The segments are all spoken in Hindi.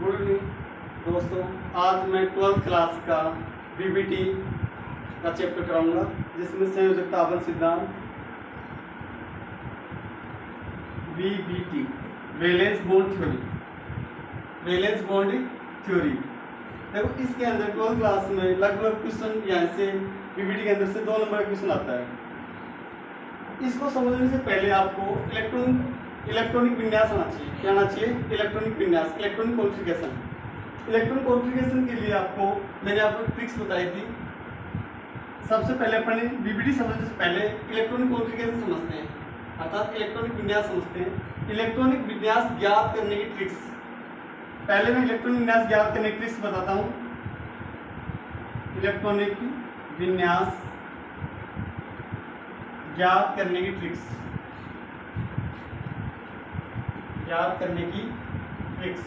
गुड इवनिंग दोस्तों। आज मैं 12th क्लास का बीबीटी का चैप्टर कराऊंगा, जिसमें संयोजकता आवरण सिद्धांत बीबीटी वैलेंस बॉन्ड थ्योरी। देखो, इसके अंदर 12th क्लास में लगभग क्वेश्चन यहाँ से बीबीटी के अंदर से 2 नंबर का क्वेश्चन आता है। इसको समझने से पहले आपको इलेक्ट्रॉनिक विन्यास आना चाहिए। क्या आना चाहिए? इलेक्ट्रॉनिक विन्यास, इलेक्ट्रॉनिक कॉन्फ़िगरेशन। इलेक्ट्रॉनिक कॉन्फ़िगरेशन के लिए मैंने आपको ट्रिक्स बताई थी। सबसे पहले अपने बीबीटी समझने से पहले इलेक्ट्रॉनिक कॉन्फ़िगरेशन समझते हैं, अर्थात इलेक्ट्रॉनिक विन्यास समझते हैं। इलेक्ट्रॉनिक विन्यास ज्ञात करने की ट्रिक्स। पहले मैं इलेक्ट्रॉनिक विन्यास ज्ञात करने की ट्रिक्स बताता हूँ। इलेक्ट्रॉनिक विन्यास ज्ञात करने की ट्रिक्स, याद करने की ट्रिक्स।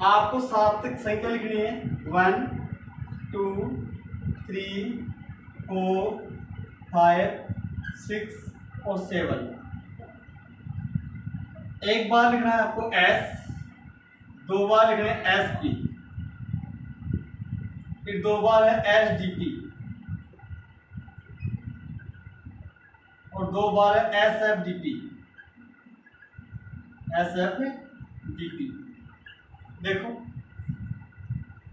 आपको 7 तक संख्या लिखनी है। 1 2 3 4 5 6 और 7। एक बार लिखना है आपको एस, 2 बार लिखना है एस पी, फिर 2 बार है एस डी पी और 2 बार है एस एफ डी पी। देखो,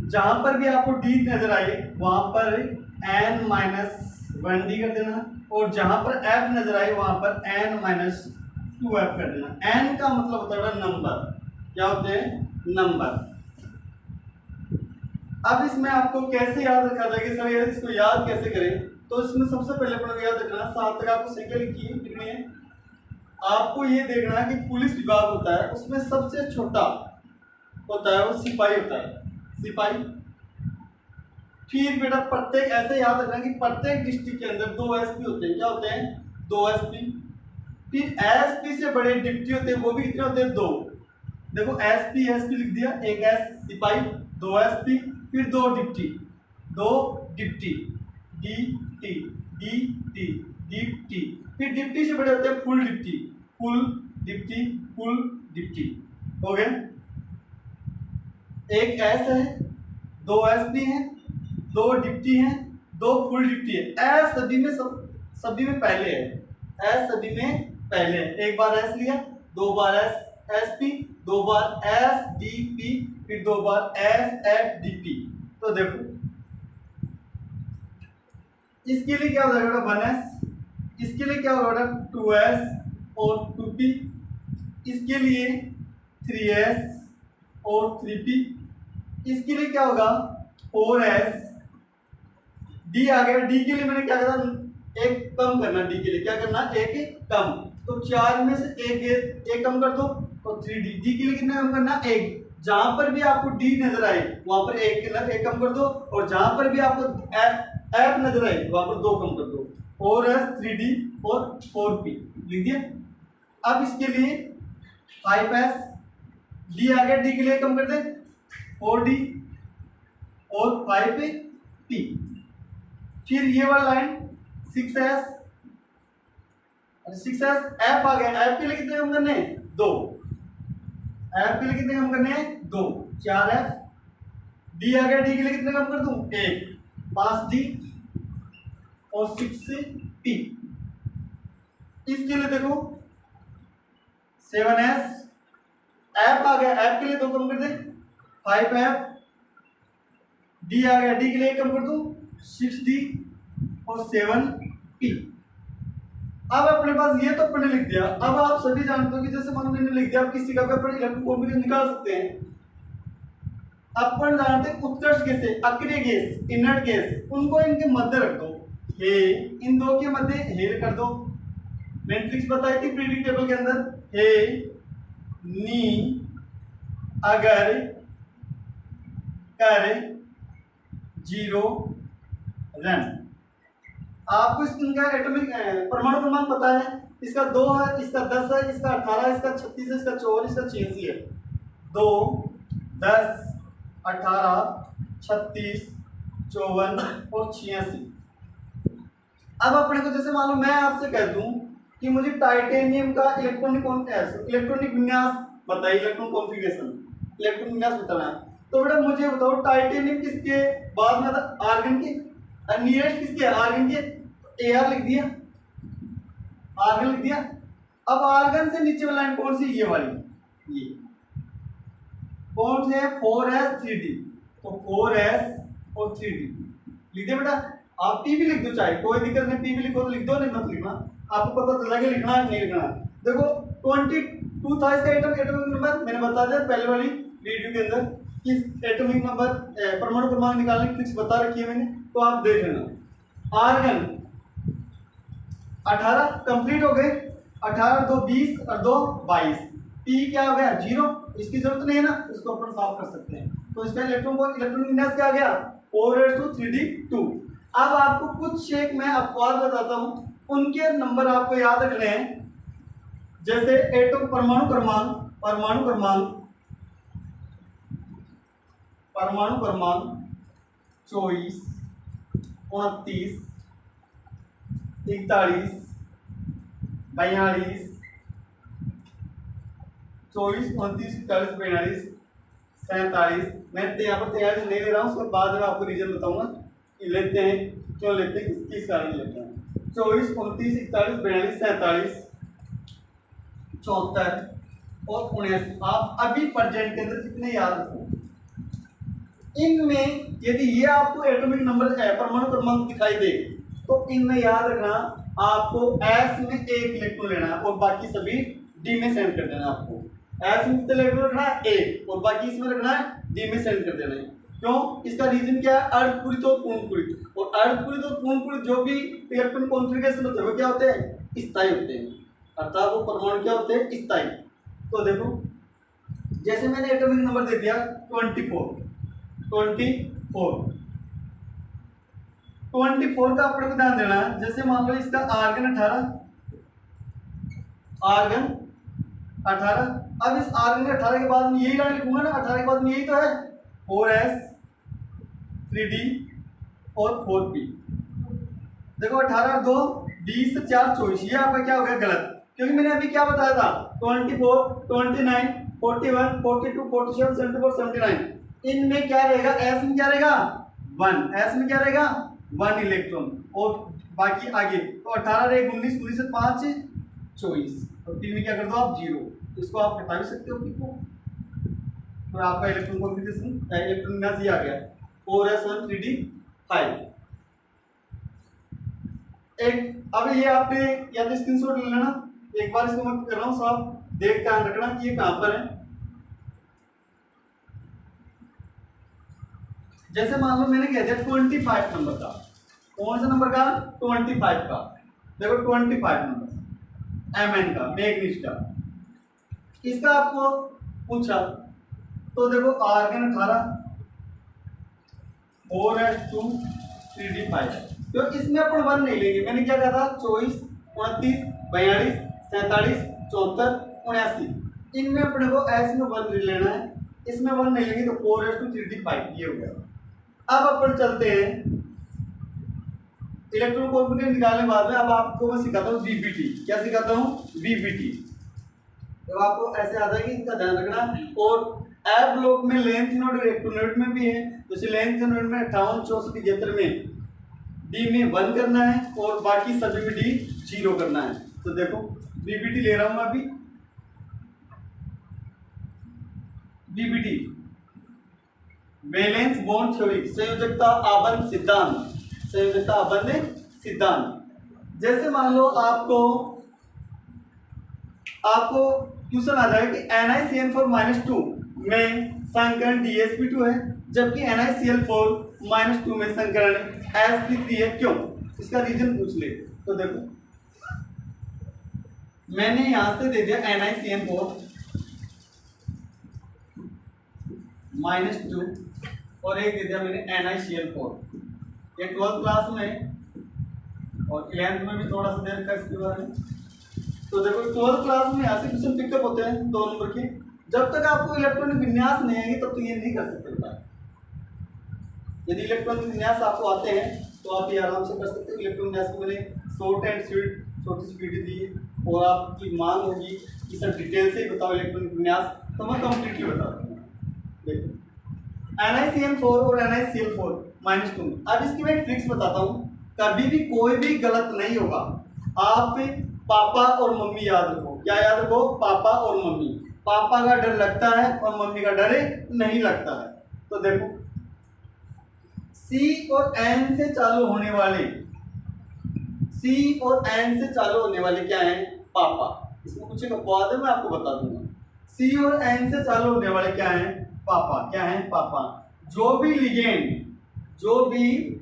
जहां पर भी आपको डी नजर आए वहां पर n-1 डी कर देना, और जहां पर f नजर आए वहां पर n-2f कर देना। n का मतलब होता है नंबर। क्या होते हैं? नंबर। अब इसमें आपको कैसे याद रखा जाए कि सर यार इसको याद कैसे करें? तो इसमें सबसे पहले अपने को याद रखना 7 तक आपको संख्या लिखनी है। आपको ये देखना है कि पुलिस विभाग होता है, उसमें सबसे छोटा होता है वो सिपाही होता है, सिपाही। फिर बेटा प्रत्येक, ऐसे याद रखना कि प्रत्येक डिस्ट्रिक्ट के अंदर 2 एसपी होते हैं। क्या होते हैं? 2 एसपी। फिर एसपी से बड़े डिप्टी होते हैं, वो भी कितने होते हैं? 2। देखो, एसपी लिख दिया, एक एस सिपाही, 2 एसपी, फिर 2 डिप्टी, डिप्टी। फिर डिप्टी से बड़े होते हैं फुल डिप्टी। हो गए? एक एस है, 2 एसपी हैं, 2 डिप्टी हैं, 2 फुल डिप्टी है। एस सभी में पहले है, एस सभी में पहले है। एक बार एस लिया, 2 बार एसपी, 2 बार एस डी पी, फिर 2 बार एस एफ डी पी। तो देखो, इसके लिए क्या हो जाएगा? 1s। इसके लिए क्या होगा? 2s और 2p। इसके लिए 3s और 3p। इसके लिए क्या होगा? 4s। d आ गया। d के लिए मैंने क्या करना? एक कम करना। d के लिए क्या करना? एक कम। तो 4 में से एक कम कर दो, और 3d। d के लिए कितना कम करना? 1। जहां पर भी आपको d नजर आए वहां पर एक कम कर दो, और जहां पर भी आपको f नजर आए वहां पर 2 कम कर दो। 4s 3d और 4p लिख दिया। अब इसके लिए 5s, d आ गया, d के लिए कम कर दे 4d और 5p। फिर ये वाला लाइन 6s, f आ गया। f के लिए कितने कम करने? 2। f के लिए कितने कम करने हैं? 2। 4f। d आ गया, d के लिए कितने कम कर दूं? 1। 5d और 6p। इसके लिए देखो 7s, f आ गया, f के लिए 2 कम कर दे 5f। d आ गया, d के लिए 1 कम कर दूं 6d और 7p। अब अपने पास ये तो अपने लिख दिया। अब आप सभी जानते हो कि जैसे मान मैंने लिख दिया, आप किसी का पेपर इलेक्ट्रॉनिक कॉम्बिनेशन निकाल सकते हैं। अपन जानते हैं उत्कर्ष गैस, अक्रिय गैस, इनर्ट गैस, उनको इनके मध्य रख दो। हे, इन 2 के मध्य हेल कर दो। मैंने ट्रिक्स बताई थी पीरियडिक टेबल के अंदर। हे, नी, अगर, कर, 0, रन। आपको इनका एटॉमिक परमाणु क्रमांक पता है। इसका 2 है, इसका 10 है, इसका 18, इसका 36 है, इसका 54, इसका 86 है। 2, 10, 18, 36, 54 और 86। अब अपने को जैसे मान लो मैं आपसे कह दूं कि मुझे टाइटेनियम का इलेक्ट्रॉनिक विन्यास बताइए, इलेक्ट्रॉन कॉन्फ़िगरेशन, इलेक्ट्रॉनिक विन्यास बताना है। तो बेटा मुझे बताओ टाइटेनियम किसके बाद में था, आर्गन के, नियरेस्ट किसके, आर्गन के, Ar लिख दिया, आर्गन लिख दिया। अब आर्गन से नीचे वाली लाइन कौन सी, ये वाली, ये कौन से है, 4s3d, तो 4s और 3d लिख दिया बेटा। आप पी भी लिख दो चाहे, कोई दिक्कत नहीं, पी भी लिखो तो लिख दो, नहीं मत लिखना, आपको पता चला कि लिखना है नहीं लिखना है। देखो 22 था इसका एटॉमिक नंबर, मैंने बता दिया पहले वाली वीडियो के अंदर कि एटॉमिक नंबर परमाणु क्रमांक निकालने की ट्रिक्स बता रखी है मैंने, तो आप देख लेना। आर्गन 18 कंप्लीट हो गए, 18 2 20 और 2 22, पी क्या हो गया 0, इसकी जरूरत नहीं है ना, इसको अपन साफ कर सकते हैं। तो इसका इलेक्ट्रॉन विन्यास क्या आ गया, 4s2 3d2। अब आपको कुछ एक मैं अपवाद बताता हूं, उनके नंबर आपको याद रखने हैं। जैसे एटम परमाणु क्रमांक 24 29 41 42 24 29 41 42 47, मैं यहाँ पर तैयारी नहीं ले रहा हूँ, उसके बाद में आपको रीजन बताऊंगा कि लेते हैं क्यों लेते हैं, किस कारण लेते हैं। 24 29 41 42 47 74 और 79, आप अभी प्रेजेंट के अंदर कितने याद रखो। इनमें यदि ये आपको एटॉमिक नंबर परमाणु क्रमांक दिखाई दे तो इनमें याद रखना आपको एस में एक इलेक्ट्रॉन लेना है और बाकी सभी डी में सेंड कर देना है। आपको एस में कितना इलेक्ट्रॉन रखना है, एक, और बाकी इसमें रखना है डी में सेंड कर देना है। क्यों, इसका रीजन क्या है, अर्धपूरित और पूर्णपूरित, और अर्धपूरित और पूर्णपूरित जो भी इलेक्ट्रॉन कॉन्फ़िगरेशन होते हैं वो क्या होते हैं, स्थायी होते हैं, अर्थात वो परमाणु क्या होते हैं, स्थायी। तो देखो जैसे मैंने एटॉमिक नंबर दे दिया 24 का आपको ध्यान देना है। जैसे मान लो इसका आर्गन 18, अब इस आर्गन 18 के बाद में यही लाइन लिखूंगा ना, 18 के बाद में यही तो है 4s 3d और 4p। देखो 18 2 20 4 24, ये आपका क्या हो गया गलत, क्योंकि मैंने अभी क्या बताया था 24 29 41 42 47 74 79, इनमें क्या रहेगा, एस में क्या रहेगा 1, एस में क्या रहेगा 1 इलेक्ट्रॉन, और बाकी आगे तो 18 रहे 19 19 से 5 24, और पी में क्या कर दो आप 0, इसको आप हटा भी सकते हो पी को, तो आपका इलेक्ट्रॉन कॉन्फ़िगरेशन इलेक्ट्रॉन विन्यास ये आ गया 4s1 3d 5। एक अब ये आपने या तो स्क्रीनशॉट ले लेना, एक बार इसको मैं कर रहा हूँ साहब, देख ध्यान रखना कि ये कहां पर है। जैसे मान लो मैंने कह दिया 25 नंबर का, कौन सा नंबर का 25 का, देखो 25 नंबर एमएन का, मैग्नीज का, इसका आपको पूछा तो देखो आर्गन 18 4s2 3d5, तो इसमें अपन 1 नहीं लेंगे, मैंने क्या कहा था 24 29 42 47 74 79, इनमें अपने को एस में 1 लेना है, इसमें 1 नहीं लेंगे तो 4s2 3d5 ये हो गया। अब अपन चलते हैं इलेक्ट्रॉन कॉन्फ़िगरेशन निकालने के बाद में, अब आपको मैं सिखाता हूँ बीबीटी, क्या सिखाता हूँ बीबीटी, जब आपको ऐसे आ जाएगी इसका ध्यान रखना। और एफ ब्लॉक में लेंथ नोड इलेक्ट्रोनेट में भी है, तो इसे लेंथ नोड में 58 64 73 में डी में 1 करना है और बाकी सभी में डी 0 करना है। तो देखो बीबीटी ले रहा हूं मैं अभी, बीबीटी वैलेंस बॉन्ड थ्योरी, संयोजकता आबंध सिद्धांत, संयोजकता आबंध सिद्धांत। जैसे मान लो आपको क्वेश्चन आ जाएगा कि NiCN4-2 में संकरण DsP2 है, जबकि NiCl4-2 में संकरण sp3 है, क्यों, इसका रीजन पूछ ले। तो देखो मैंने यहां से दे दिया NiCN4-2 और एक दे दिया मैंने NiCl4, ये 12th क्लास में और 11th में भी थोड़ा सा दे रखा इसके बारे में। तो देखो 12th क्लास में ऐसे क्वेश्चन पिकअप होते हैं 2 नंबर के, जब तक आपको इलेक्ट्रॉनिक विन्यास नहीं आएगी तब तक ये नहीं कर सकते। यदि इलेक्ट्रॉनिक विन्यास आपको आते हैं तो आप ये आराम से कर सकते हो। इलेक्ट्रॉनिक विन्यास को मैंने शॉर्ट एंड स्वीट छोटी सी वीडियो दी है और आपकी मांग होगी कि सर डिटेल से ही बताओ इलेक्ट्रॉनिक विन्यास, तो मैं कंप्लीटली बता दूंगा। देखो NiCN4 और NiCl4 -2। अब इसकी मैं ट्रिक्स बताता हूँ, कभी भी कोई भी गलत नहीं होगा। आप पापा और मम्मी याद रखो। क्या याद रखो? पापा और मम्मी। पापा का डर लगता है और मम्मी का डर नहीं लगता है। तो देखो C और N से चालू होने वाले, C और N से चालू होने वाले क्या हैं? पापा। इसमें कुछ अपवाद है, मैं आपको बता दूंगा। C और N से चालू होने वाले क्या हैं? पापा। क्या है? पापा। जो भी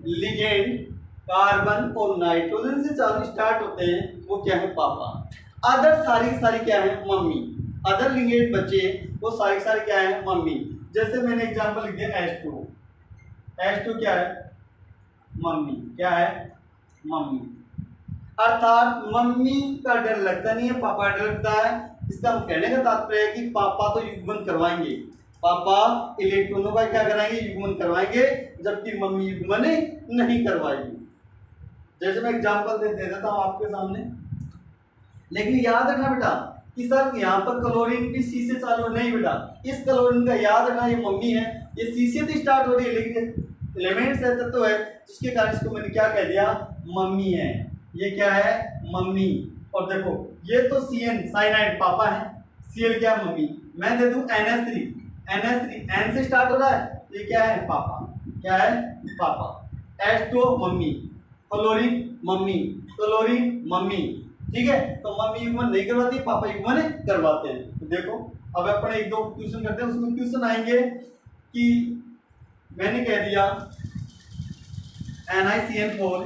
लिगेंड कार्बन और नाइट्रोजन से चालू स्टार्ट होते हैं वो क्या है? पापा। अदर सारी क्या है? मम्मी। अदर लिगेंड बचे वो सारी क्या है? मम्मी। जैसे मैंने एग्जांपल लिख दिया H2। H2 क्या है? मम्मी। क्या है? मम्मी। अर्थात मम्मी का डर लगता नहीं है, पापा का डर लगता है। इसका कहने का तात्पर्य है कि पापा तो युग्मन करवाएंगे, पापा इलेक्ट्रॉनों का क्या कराएंगे? युग्मन करवाएंगे, जबकि मम्मी युग्मन नहीं करवाएगी। जैसे मैं एग्जांपल दे देता हूं आपके सामने, लेकिन याद रखना बेटा कि सर यहाँ पर क्लोरीन भी सी से चालू नहीं बेटा, इस क्लोरीन का याद रखना ये मम्मी है, ये सी से तो स्टार्ट हो रही है, लेकिन एलिमेंट्स है तत्व है, जिसके कारण इसको मैंने क्या कह दिया? मम्मी है। ये क्या है? मम्मी। और देखो ये तो CN साइनाइड पापा है, Cl क्या है? मम्मी। मैं दे दूं NH3 N से स्टार्ट हो रहा है, ये क्या है? पापा। क्या है? पापा। H2 mummy, chlorine mummy, chlorine mummy. ठीक है, तो मम्मी युग्मन नहीं करवाती, पापा युग्मन करवाते हैं। तो देखो अब अपन एक दो क्वेश्चन करते हैं, उसमें क्वेश्चन आएंगे कि मैंने कह दिया NiCN4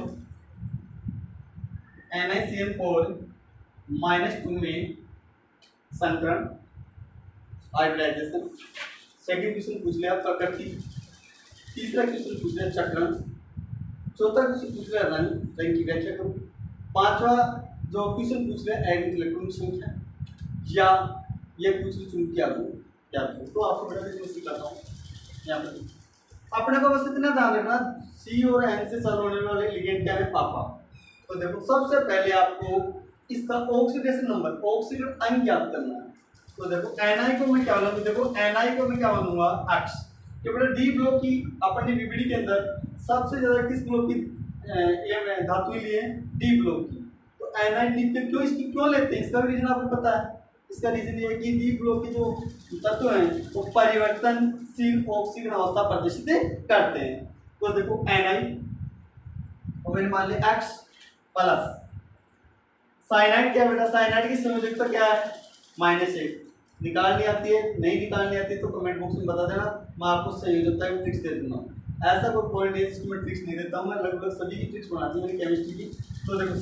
-2 में संकरण हाइब्रिडाइजेशन। सेकंड क्वेश्चन पूछ लिया प्रकृति, तीसरा क्वेश्चन पूछ लिया चक्रण, चौथा क्वेश्चन पूछ लिया रंग की व्याख्या करो, पांचवा जो क्वेश्चन पूछ लिया एग्निक इलेक्ट्रॉन संख्या, या ये पूछ लिया चुंबकीय आघूर्ण क्या है। तो आपको बेटा मैं सिखाता हूँ यहाँ पर। अपने को बस इतना ध्यान रखना, C और N से चालू होने वाले लिगेंड क्या है? पापा। तो देखो सबसे पहले आपको इसका ऑक्सीडेशन नंबर, ऑक्सीडेशन अंक ज्ञात करना है। तो देखो Ni को मैं क्या बोलूंगा? देखो Ni को मैं क्या बनूंगा? X। कि बेटा डी ब्लॉक की अपन ने बीबीडी के अंदर सबसे ज्यादा किस ब्लॉक की धातु लिए? डी ब्लॉक की। तो Ni नित्य क्यों इसकी क्यों लेते हैं? इसका भी रीजन आपको पता है। इसका रीजन ये है कि डी ब्लॉक के जो तत्व हैं वो परिवर्तनशील ऑक्सीकरण अवस्था प्रदर्शित करते हैं। तो देखो Ni और मैंने मान लिया X प्लस साइनाइड क्या बेटा? साइनाइड की संयोजकता क्या है? -1। निकालनी आती है? नहीं निकालनी आती तो कमेंट बॉक्स में बता देना, मैं आपको संयोजकता की ट्रिक्स दे दूंगा। ऐसा कोई पॉइंट नहीं जिसको मैं ट्रिक्स नहीं देता हूँ, मैं लगभग सभी की ट्रिक्स बनाती हूँ मेरी केमिस्ट्री की। तो देखो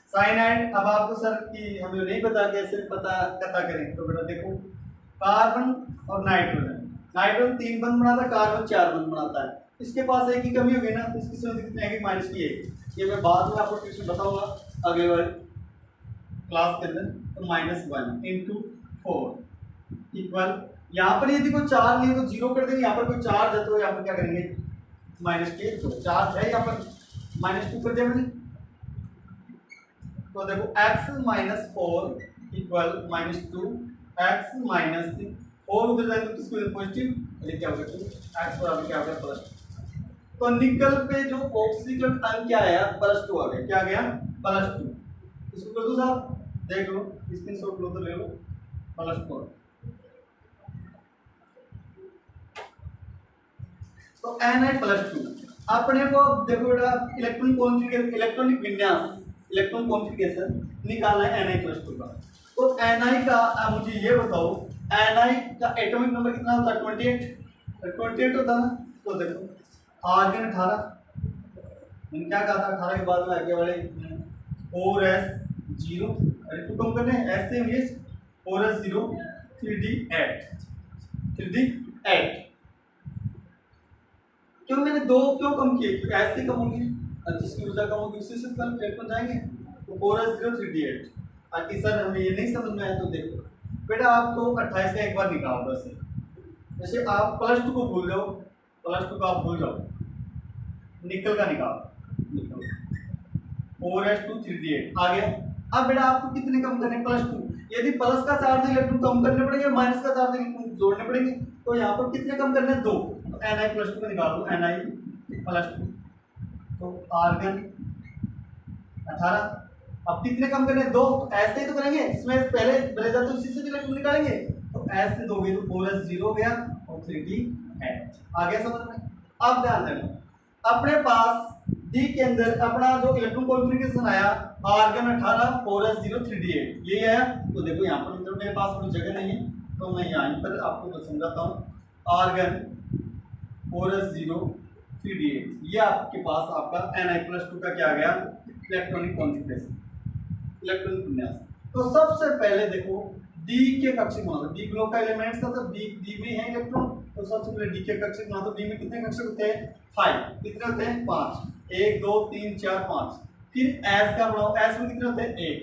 साइनाइड अब आपको सर कि हमें नहीं पता, कैसे पता करें? तो बेटा देखो कार्बन और नाइट्रोजन 3 बंध बनाता है, कार्बन 4 बंध बनाता है। इसके पास एक ही कमी होगी ना, तो इसकी संयोजकता है -1। ये मैं बाद में आपको ट्रिक्स बताऊंगा अगले वाले क्लास के अंदर। तो -1 × 4 इक्वल, यहाँ पर यदि कोई चार्ज नहीं है तो 0 कर देंगे, यहाँ पर कोई चार्ज है तो यहाँ पर क्या करेंगे? -k। तो चार्ज है यहाँ पर -2 कर दिया मैंने। तो देखो x -4 इक्वल -2, x -4 उधर जाएंगे तो किसको पॉजिटिव, ये क्या होगा? x बराबर क्या होगा? प्लस। तो निकल पे जो ऑक्सीकरण अंक क्या आया? +2 आ गया। क्या गया? +2। इसको कर दो साहब, देख लो स्क्रीनशॉट लो तो ले लो। +4 तो Ni+2 अपने को देखो बेटा इलेक्ट्रॉनिक विन्यास, इलेक्ट्रॉन कॉन्फ़िगरेशन निकालना है Ni+2 का। तो Ni का मुझे ये बताओ Ni का एटॉमिक नंबर कितना होता है? 28 होता है ना। तो देखो आर्गन 18, मैंने क्या कहा था? 18 के बाद में आगे वाले 4s0, अरे टू कम करने ऐसे में 4s0 3d8 क्यों मैंने 2 क्यों कम किए? क्योंकि ऐसे कम होंगे, जिसकी ऊर्जा कम होगी उसी से कम इलेक्ट्रॉन जाएंगे। तो 4s0 3d8। बाकी सर हमें ये नहीं समझ में आया तो देखो बेटा आपको 28 का एक बार निकाल दो। जैसे आप +2 को भूल जाओ, +2 को आप भूल जाओ, निकल का निकाल, निकल 4s2 3d8 आ गया। अब बेटा आपको कितने कम करने, +2। यदि प्लस का चार्ज इलेक्ट्रॉन कम करने पड़ेंगे, माइनस का चार्ज इलेक्ट्रॉन जोड़ने पड़ेंगे, तो यहाँ पर कितने कम करने, 2। तो Ni+2 को निकाल दो, Ni+2, तो आर्गन 18। अब कितने कम करने, 2। तो ऐसे ही तो करेंगे, इसमें पहले बने जाते उसी से इलेक्ट्रॉन निकालेंगे, तो ऐसे से दोगे तो 4s0 हो गया और 3d8 आ गया समझ में। अब ध्यान देना, अपने पास डी के अंदर अपना जो इलेक्ट्रॉन कॉन्फ़िगरेशन आया, आर्गन 18 4s0 3d8 यही आया। तो देखो यहाँ पर तो मेरे पास कोई जगह नहीं है, तो मैं यहाँ पर आपको तो समझाता हूँ। आर्गन 4s0 3d8 ये आपके पास आपका Ni+2 का क्या आ गया, इलेक्ट्रॉनिक कॉन्फ़िगरेशन, इलेक्ट्रॉनिक विन्यास। तो सबसे पहले देखो डी के कक्षक बना दो, डी ग्लोब का एलिमेंट्स था तो डी में है इलेक्ट्रॉन, तो सबसे पहले डी के कक्षक बना दो। डी में कितने कक्षक होते हैं, 5। कितने होते हैं, 5, 1 2 3 4 5। फिर एस का बनाओ, एस में कितने होते हैं, 1।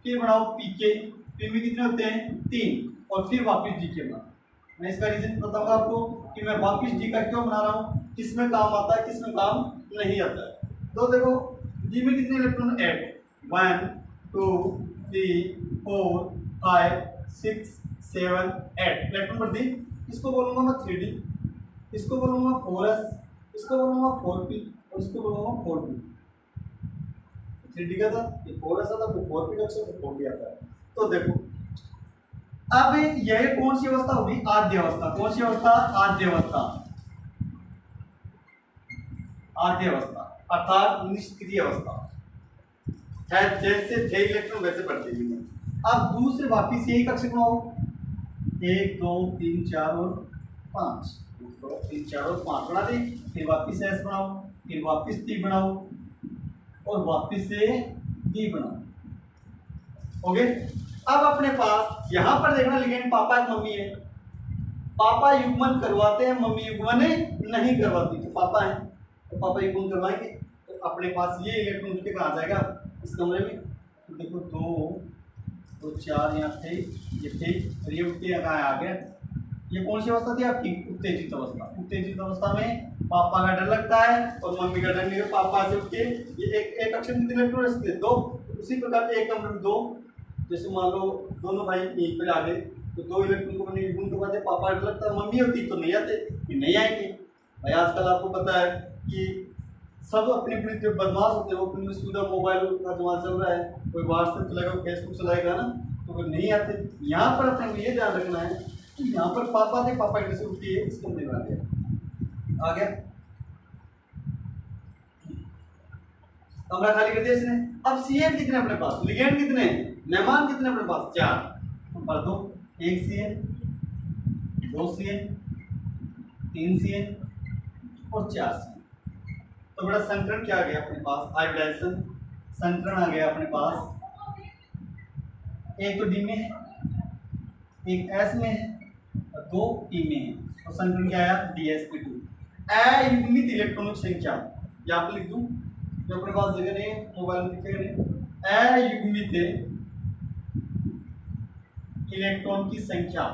फिर बनाओ पी के, पी में कितने होते हैं, 3, और फिर वापस डी के बनाओ। मैं इसका रीजन बताऊंगा आपको कि मैं वापस डी का क्यों बना रहा हूँ, किसमें काम आता है किसमें काम नहीं आता है। तो देखो डी में कितने इलेक्ट्रॉन, 8, 1 2 3 4 5 6 7 8 इलेक्ट्रॉन पर दी। इसको बोलूंगा मैं 3d, इसको बोलूंगा 4s, इसको बोलूंगा 4p, और इसको बोलूंगा 4p। 3d का था, ये 4s आता, तो 4p का तो 4p आता है। तो देखो अब यह कौन सी अवस्था होगी, आद्य अवस्था। कौन सी अवस्था, आद्य अवस्था, आद्य अवस्था अर्थात निष्क्रिय अवस्था है, जैसे थे इलेक्ट्रॉन वैसे पढ़ते हैं। अब दूसरे वापिस यही कक्षक बनाओ, 1 2 3 4 और 5, 1 2 3 4 और 5 बना दी। फिर वापिस एस बनाओ, फिर वापिस टी बनाओ, और वापिस से डी बनाओ, हो गए। अब अपने पास यहाँ पर देखना लिगेंड पापा एक मम्मी है, पापा युग्मन करवाते हैं, मम्मी युग्मन नहीं करवाती। तो पापा है तो पापा युग्मन करवाएंगे, तो अपने पास ये इलेक्ट्रॉन के कहाँ जाएगा, इस कमरे में। तो देखो 2 तो 4 यहाँ थे, ये थे, और ये उठते कहाँ आ गया। ये कौन सी अवस्था थी आपकी, उत्तेजित अवस्था। उत्तेजित अवस्था में पापा का डर लगता है और मम्मी का डर नहीं। पापा से उठ के ये एक अक्षर में इलेक्ट्रॉन रखते 2, उसी प्रकार एक कमरे में 2, जैसे मान लो दोनों भाई यहीं पर आ गए, तो 2 इलेक्ट्रॉन को मैंने युग्मन करवा दिया। पापा डर लगता है, मम्मी होती तो नहीं आते, फिर नहीं आएंगे भाई। आजकल आपको पता है कि सब अपनी अपनी जो बदमाश होते हैं वो अपनी सुविधा, मोबाइल का जमाना चल रहा है, कोई व्हाट्सएप चलाएगा, फेसबुक चलाएगा ना, तो फिर नहीं आते। यहाँ पर अपने को ये ध्यान रखना है कि यहाँ पर पापा थे, पापा कैसे उठती है, इसको नहीं बना दिया, आ गया कमरा खाली कर दिया इसने। अब सीएन कितने अपने पास, लिगेंड कितने, मेहमान कितने अपने पास, 4। तो भर दो, 1 सीएन, 2 सीएन, 3 सीएन और 4 सीएन। तो बड़ा संकरण क्या आ गया अपने पास, हाइब्रिडाइजेशन संकरण आ गया अपने पास। एक तो डी में है, एक एस में है और 2 पी में है। तो संकरण क्या आया, DsP2। अयुग्मित इलेक्ट्रॉनिक संख्या यहाँ पर लिख दूं, जो अपने पास जगह नहीं, मोबाइल में लिखेगा नहीं। अयुग्मित इलेक्ट्रॉन की संख्या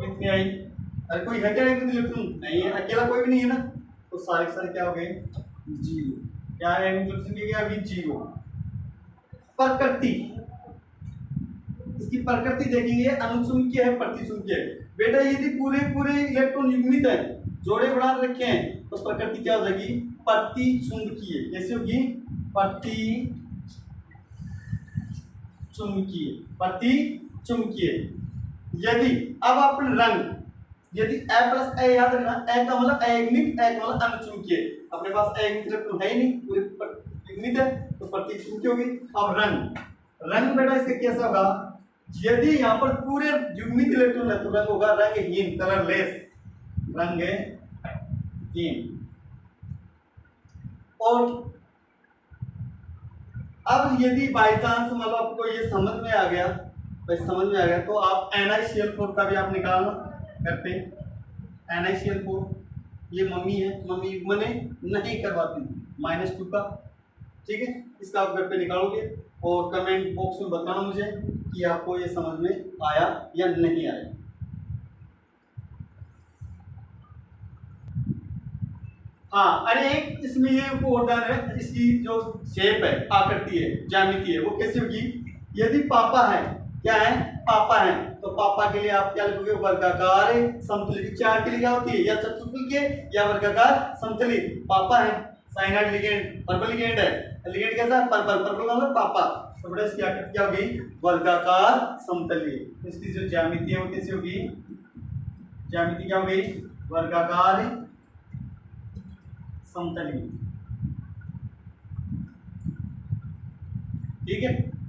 कितनी आई, अरे कोई है क्या इलेक्ट्रॉन, नहीं है, अकेला कोई भी नहीं है ना, तो सारे के सारे क्या हो गए, 0। क्या है मतलब संख्या, क्या अभी 0। प्रकृति, इसकी प्रकृति देखेंगे, अनुचुंबकीय है प्रतिचुंबकीय है। बेटा यदि पूरे पूरे इलेक्ट्रॉन युग्मित है, जोड़े बना रखे हैं, तो प्रकृति क्या हो जाएगी, प्रतिचुंबकीय। कैसे होगी, प्रतिचुंबकीय, प्रतिचुंबकीय। यदि अब अपन रंग, यदि A प्लस A याद रखना, A का मतलब अयुग्मित, A का मतलब अनुचुंबकीय। अपने पास अयुग्मित इलेक्ट्रॉन है ही नहीं, पूरे युग्मित है, तो प्रतिचुंबकीय होगी। अब रंग, रंग बेटा इसका कैसा होगा, यदि यहाँ पर पूरे युग्मित इलेक्ट्रॉन है तो रंग होगा रंगहीन, कलरलेस, रंगहीन। और अब यदि बाई चांस मतलब आपको ये समझ में आ गया, समझ में आ गया, तो आप NiCl4 का भी आप निकालना करते हैं। NiCl4 ये मम्मी है, मम्मी युग्मन नहीं करवाती, -2 का, ठीक है। इसका आप घर पे निकालोगे और कमेंट बॉक्स में बताना मुझे कि आपको ये समझ में आया या नहीं आया। हाँ, अरे एक इसमें ये उदाहरण है, इसकी जो शेप है, आकृति है, ज्यामिति है, वो कैसी होगी? यदि पापा है, क्या है? पापा है, तो पापा के लिए आप क्या लिखोगे? वर्गाकार समतुल्य। चार के लिए क्या होती है? या चतुर्भुज के या वर्गाकार समतुल्य। पापा है, साइनाइड लिगेंड, पर्पल लिगेंड है, लिगेंड कैसा? पर्पल, पर्पल मतलब पापा, तो बेटा इसकी आकृति क्या होगी? वर्गाकार समतुल्य। इसकी जो ज्यामिति है वो कैसी होगी? ज्यामिति क्या होगी? वर्गाकार समतली। ठीक है।